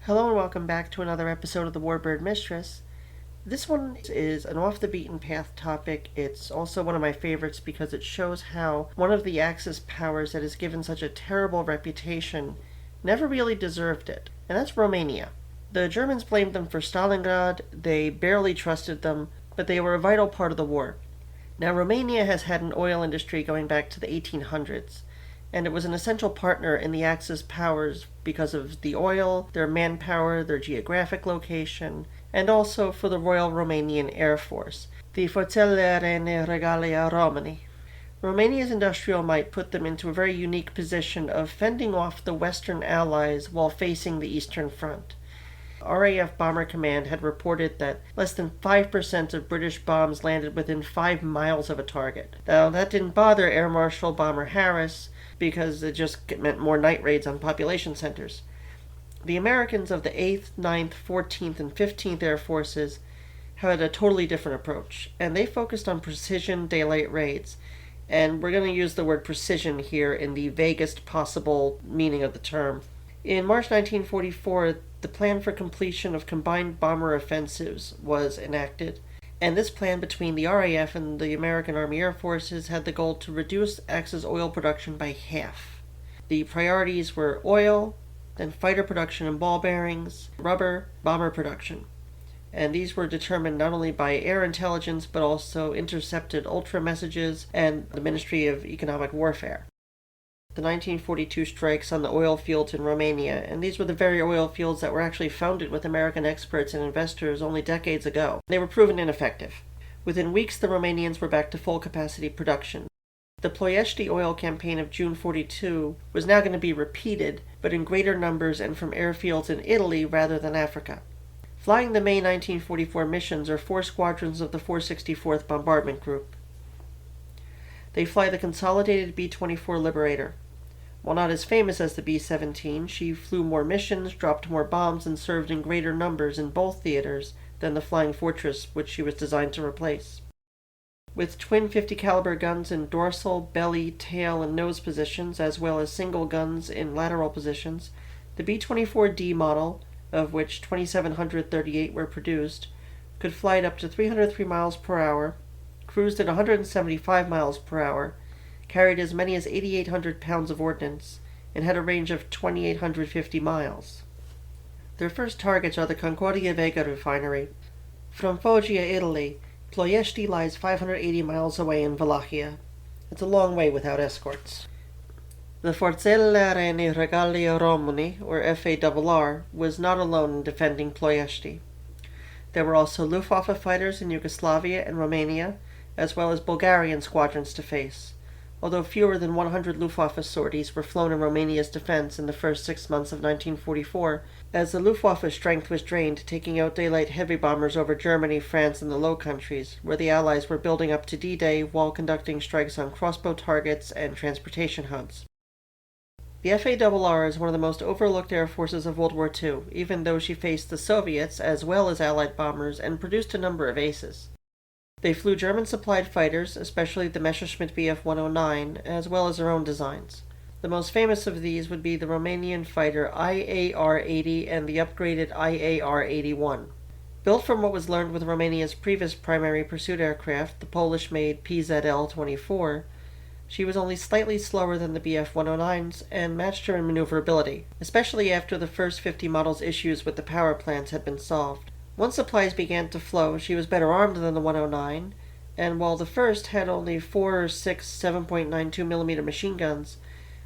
Hello and welcome back to another episode of the Warbird Mistress. This one is an off-the-beaten-path topic. It's also one of my favorites because it shows how one of the Axis powers that is given such a terrible reputation never really deserved it, and that's Romania. The Germans blamed them for Stalingrad, they barely trusted them, but they were a vital part of the war. Now, Romania has had an oil industry going back to the 1800s, and it was an essential partner in the Axis powers because of the oil, their manpower, their geographic location, and also for the Royal Romanian Air Force, the Forţele Aeriene Regale României. Romania's industrial might put them into a very unique position of fending off the Western Allies while facing the Eastern Front. RAF Bomber Command had reported that less than 5% of British bombs landed within 5 miles of a target. Now, that didn't bother Air Marshal Bomber Harris because it just meant more night raids on population centers. The Americans of the 8th, 9th, 14th, and 15th Air Forces had a totally different approach, and they focused on precision daylight raids. And we're going to use the word precision here in the vaguest possible meaning of the term. In March 1944, the plan for completion of combined bomber offensives was enacted, and this plan between the RAF and the American Army Air Forces had the goal to reduce Axis oil production by half. The priorities were oil, then fighter production and ball bearings, rubber, bomber production. And these were determined not only by air intelligence but also intercepted ultra messages and the Ministry of Economic Warfare. The 1942 strikes on the oil fields in Romania, and these were the very oil fields that were actually founded with American experts and investors only decades ago. They were proven ineffective. Within weeks, the Romanians were back to full capacity production. The Ploiești oil campaign of June 42 was now going to be repeated, but in greater numbers and from airfields in Italy rather than Africa. Flying the May 1944 missions are 4 squadrons of the 464th Bombardment Group. They fly the Consolidated B-24 Liberator. While not as famous as the B-17, she flew more missions, dropped more bombs, and served in greater numbers in both theaters than the Flying Fortress, which she was designed to replace. With twin 50 caliber guns in dorsal, belly, tail, and nose positions, as well as single guns in lateral positions, the B-24D model, of which 2,738 were produced, could fly at up to 303 miles per hour, cruised at 175 miles per hour, carried as many as 8,800 pounds of ordnance, and had a range of 2,850 miles. Their first targets are the Concordia Vega refinery. From Foggia, Italy, Ploiești lies 580 miles away in Wallachia. It's a long way without escorts. The Forţele Aeriene Regale României, or FARR, was not alone in defending Ploiești. There were also Luftwaffe fighters in Yugoslavia and Romania, as well as Bulgarian squadrons to face, although fewer than 100 Luftwaffe sorties were flown in Romania's defense in the first 6 months of 1944, as the Luftwaffe strength was drained taking out daylight heavy bombers over Germany, France, and the Low Countries, where the Allies were building up to D-Day while conducting strikes on crossbow targets and transportation hubs. The FARR is one of the most overlooked air forces of World War II, even though she faced the Soviets as well as Allied bombers and produced a number of aces. They flew German-supplied fighters, especially the Messerschmitt Bf-109, as well as their own designs. The most famous of these would be the Romanian fighter IAR-80 and the upgraded IAR-81. Built from what was learned with Romania's previous primary pursuit aircraft, the Polish-made PZL-24, she was only slightly slower than the Bf-109s and matched her in maneuverability, especially after the first 50 models' issues with the power plants had been solved. Once supplies began to flow, she was better armed than the 109, and while the first had only 4 or 6 7.92mm machine guns,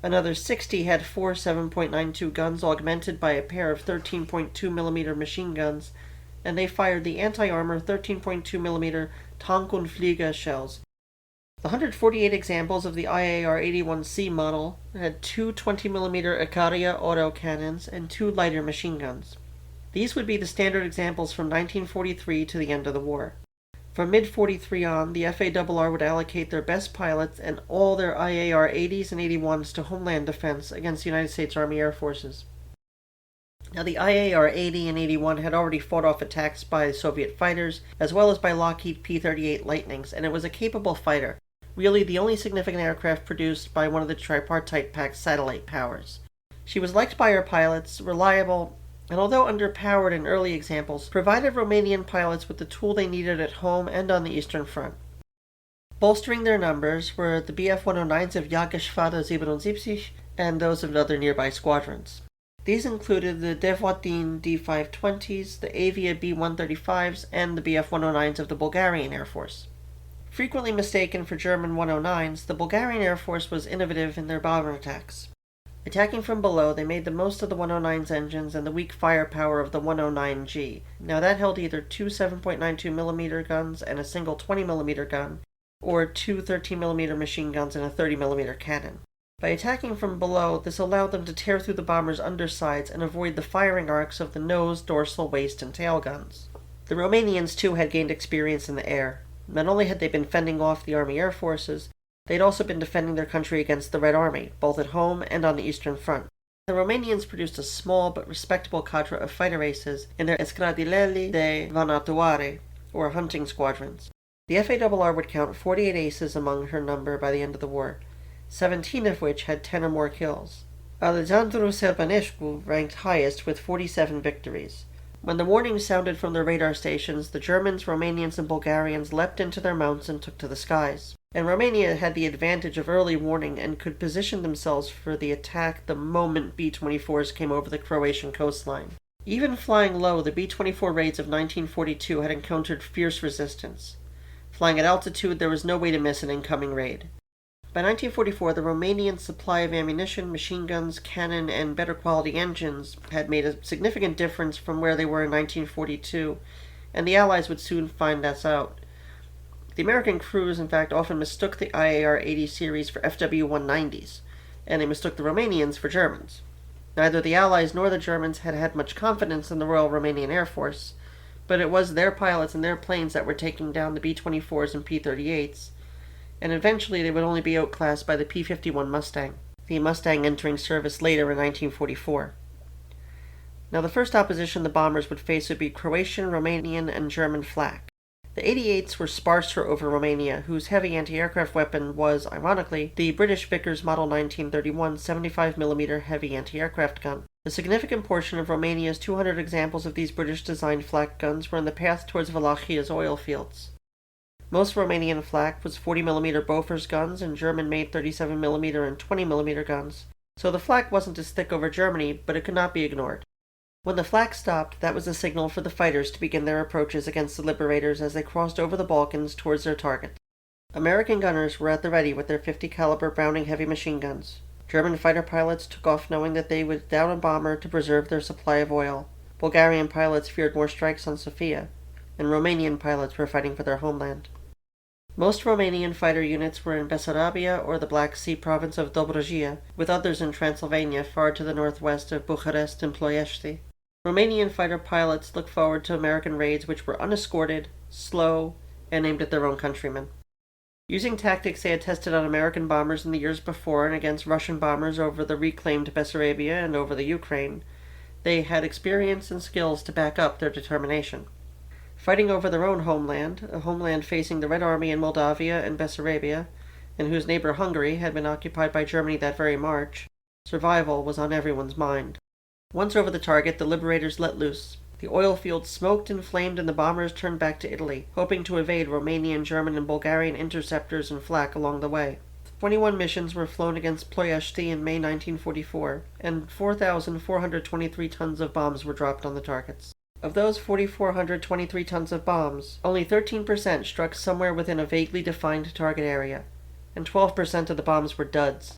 another 60 had 4 7.92 guns augmented by a pair of 13.2mm machine guns, and they fired the anti-armor 13.2mm Tank und Flieger shells. The 148 examples of the IAR-81C model had 2 20mm Icaria autocannons and 2 lighter machine guns. These would be the standard examples from 1943 to the end of the war. From mid-43 on, the FARR would allocate their best pilots and all their IAR-80s and 81s to homeland defense against the United States Army Air Forces. Now, the IAR-80 and 81 had already fought off attacks by Soviet fighters, as well as by Lockheed P-38 Lightnings, and it was a capable fighter, really the only significant aircraft produced by one of the tripartite pact satellite powers. She was liked by her pilots, reliable, and although underpowered in early examples, provided Romanian pilots with the tool they needed at home and on the Eastern Front. Bolstering their numbers were the Bf-109s of Jagdgeschwader 77 and those of other nearby squadrons. These included the Devotin D-520s, the Avia B-135s, and the Bf-109s of the Bulgarian Air Force. Frequently mistaken for German 109s, the Bulgarian Air Force was innovative in their bomber attacks. Attacking from below, they made the most of the 109's engines and the weak firepower of the 109G. Now that held either two 7.92mm guns and a single 20mm gun, or two 13mm machine guns and a 30mm cannon. By attacking from below, this allowed them to tear through the bomber's undersides and avoid the firing arcs of the nose, dorsal, waist, and tail guns. The Romanians, too, had gained experience in the air. Not only had they been fending off the Army Air Forces, they'd also been defending their country against the Red Army, both at home and on the Eastern Front. The Romanians produced a small but respectable cadre of fighter aces in their Escadrilele de Vânători, or hunting squadrons. The FARR would count 48 aces among her number by the end of the war, 17 of which had 10 or more kills. Alexandru Șerbănescu ranked highest with 47 victories. When the warning sounded from the radar stations, the Germans, Romanians, and Bulgarians leapt into their mounts and took to the skies. And Romania had the advantage of early warning and could position themselves for the attack the moment B-24s came over the Croatian coastline. Even flying low, the B-24 raids of 1942 had encountered fierce resistance. Flying at altitude, there was no way to miss an incoming raid. By 1944, the Romanian supply of ammunition, machine guns, cannon, and better quality engines had made a significant difference from where they were in 1942, and the Allies would soon find this out. The American crews, in fact, often mistook the IAR-80 series for FW-190s, and they mistook the Romanians for Germans. Neither the Allies nor the Germans had had much confidence in the Royal Romanian Air Force, but it was their pilots and their planes that were taking down the B-24s and P-38s, and eventually they would only be outclassed by the P-51 Mustang, the Mustang entering service later in 1944. Now the first opposition the bombers would face would be Croatian, Romanian, and German flak. The 88s were sparser over Romania, whose heavy anti-aircraft weapon was, ironically, the British Vickers Model 1931 75mm heavy anti-aircraft gun. A significant portion of Romania's 200 examples of these British-designed flak guns were in the path towards Wallachia's oil fields. Most Romanian flak was 40mm Bofors guns and German-made 37mm and 20mm guns, so the flak wasn't as thick over Germany, but it could not be ignored. When the flak stopped, that was a signal for the fighters to begin their approaches against the Liberators as they crossed over the Balkans towards their target. American gunners were at the ready with their 50 caliber Browning heavy machine guns. German fighter pilots took off knowing that they would down a bomber to preserve their supply of oil. Bulgarian pilots feared more strikes on Sofia, and Romanian pilots were fighting for their homeland. Most Romanian fighter units were in Bessarabia or the Black Sea province of Dobrogea, with others in Transylvania far to the northwest of Bucharest and Ploiești. Romanian fighter pilots looked forward to American raids which were unescorted, slow, and aimed at their own countrymen. Using tactics they had tested on American bombers in the years before and against Russian bombers over the reclaimed Bessarabia and over the Ukraine, they had experience and skills to back up their determination. Fighting over their own homeland, a homeland facing the Red Army in Moldavia and Bessarabia, and whose neighbor Hungary had been occupied by Germany that very March, survival was on everyone's mind. Once over the target, the Liberators let loose. The oil fields smoked and flamed and the bombers turned back to Italy, hoping to evade Romanian, German, and Bulgarian interceptors and flak along the way. 21 missions were flown against Ploiești in May 1944, and 4,423 tons of bombs were dropped on the targets. Of those 4,423 tons of bombs, only 13% struck somewhere within a vaguely defined target area, and 12% of the bombs were duds.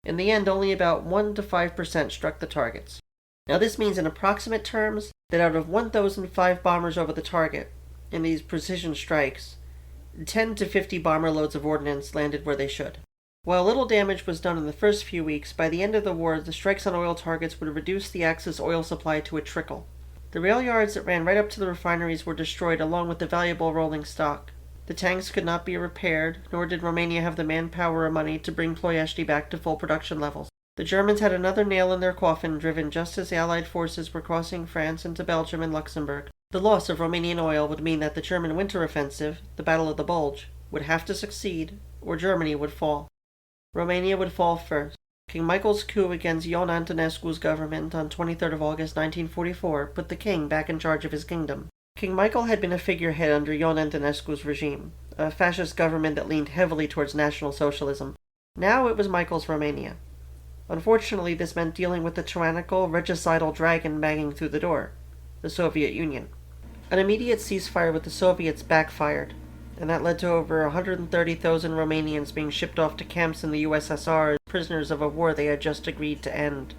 In the end, only about 1 to 5% struck the targets. Now this means in approximate terms that out of 1,005 bombers over the target, in these precision strikes, 10 to 50 bomber loads of ordnance landed where they should. While little damage was done in the first few weeks, by the end of the war the strikes on oil targets would reduce the Axis oil supply to a trickle. The rail yards that ran right up to the refineries were destroyed along with the valuable rolling stock. The tanks could not be repaired, nor did Romania have the manpower or money to bring Ploiești back to full production levels. The Germans had another nail in their coffin driven just as the Allied forces were crossing France into Belgium and Luxembourg. The loss of Romanian oil would mean that the German winter offensive, the Battle of the Bulge, would have to succeed, or Germany would fall. Romania would fall first. King Michael's coup against Ion Antonescu's government on 23rd of August 1944 put the king back in charge of his kingdom. King Michael had been a figurehead under Ion Antonescu's regime, a fascist government that leaned heavily towards National Socialism. Now it was Michael's Romania. Unfortunately, this meant dealing with the tyrannical, regicidal dragon banging through the door, the Soviet Union. An immediate ceasefire with the Soviets backfired, and that led to over 130,000 Romanians being shipped off to camps in the USSR as prisoners of a war they had just agreed to end.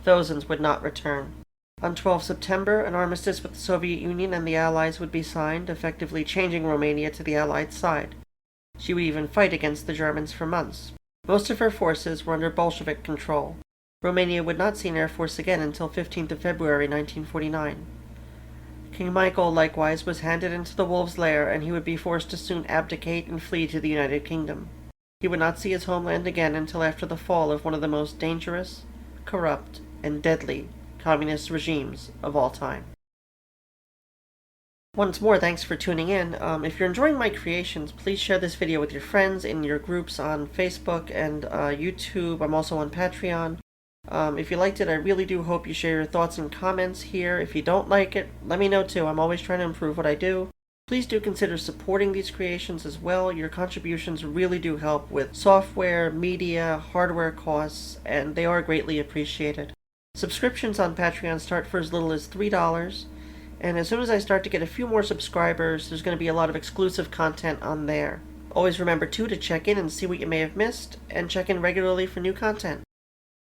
Thousands would not return. On 12 September, an armistice with the Soviet Union and the Allies would be signed, effectively changing Romania to the Allied side. She would even fight against the Germans for months. Most of her forces were under Bolshevik control. Romania would not see an air force again until 15th of February 1949. King Michael, likewise, was handed into the wolves' lair, and he would be forced to soon abdicate and flee to the United Kingdom. He would not see his homeland again until after the fall of one of the most dangerous, corrupt, and deadly communist regimes of all time. Once more, thanks for tuning in. If you're enjoying my creations, please share this video with your friends in your groups on Facebook and YouTube. I'm also on Patreon. If you liked it, I really do hope you share your thoughts and comments here. If you don't like it, let me know too. I'm always trying to improve what I do. Please do consider supporting these creations as well. Your contributions really do help with software, media, hardware costs, and they are greatly appreciated. Subscriptions on Patreon start for as little as $3, and as soon as I start to get a few more subscribers, there's going to be a lot of exclusive content on there. Always remember too to check in and see what you may have missed, and check in regularly for new content.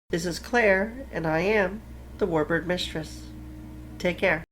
This is Claire, and I am the Warbird Mistress. Take care.